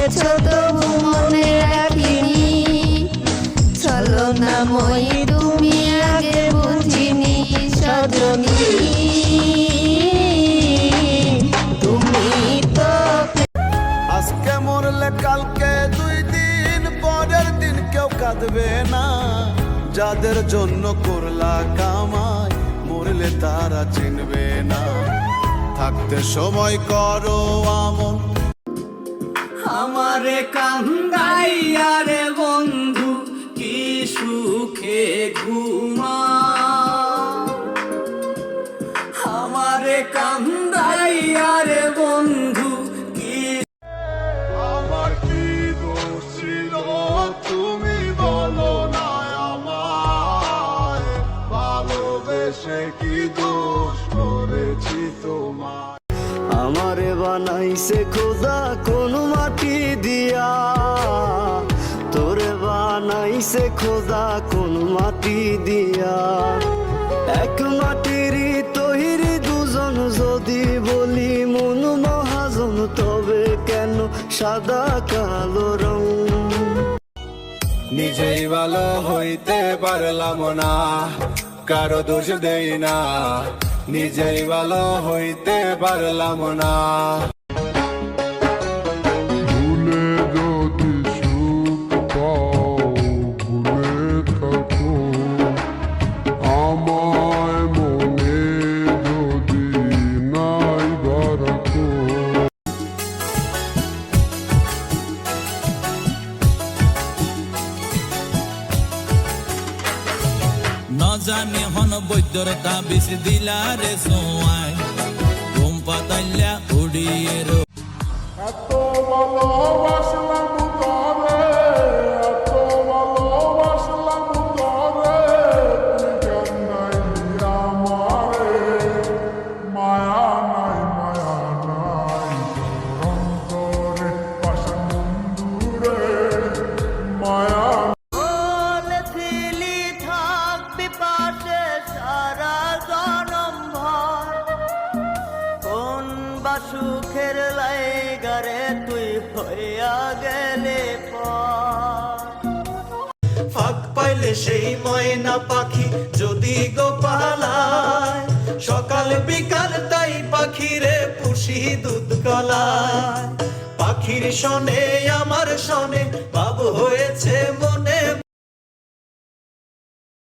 বলেছ তবু মনে রাখিনি, ছলনাময়ী তুমি আগে বুঝিনি সজনী। তুমি তো আজকে মরলে কালকে 2 দিন পরের দিন কেউ কাঁদবে না। যাদের জন্য করলা কামাই মরলে তারা চিনবে না। থাকতে সময় করো আমল, আমারে কান্দাইয়া রে বন্ধু কি সুখে ঘুমা, আমারে কান্দাইয়া রে বন্ধু কি। আমার কি দোষ ছিল তুমি বলো না আমায়, ভালোবেসে কি দোষ করেছি তোমায়। আমারে বানাইছে খোদা কোন মাটি দিয়া, তোরে বানাইছে খোদা কোন মাটি দিয়া। এক মাটিরই তৈরি দুজন, যদি বলি মন মহাজন তবে কেন সাদা কালো রং। নিজেই ভালো হইতে পারলাম না, কারো দোষ দেই না। নিজেই ভালো হইতে পারলাম না। ভুলে যদি সুখ পাও ভুলে থাকো, আমায় মনে যদি নাই বা রাখো। ন জানি হন বৈদ্যর তাবিজ দিলা রে সোয়াই, ঘুম পাতাইলা উড়িয়ে রো। এত ভালোবাসলাম তরে, এত ভালোবাসলাম তরে, তুই কেন নাইলি আমারে। মায়া নাই মায়া নাই তোর অন্তরে, পাষাণ বন্ধুরে মায়া। বলেছিলি থাকবি পাশে সারা জনম ভর, কোন বা সুখের লাইগারে তুই হইয়া গেলে পর। ফাঁক পাইলে সেই ময়না পাখি যদি গোপালায়, সকাল বিকাল তাই পাখিরে পুষি দুধ গলায়। পাখির শনে আমার শনে বাবু হয়েছে।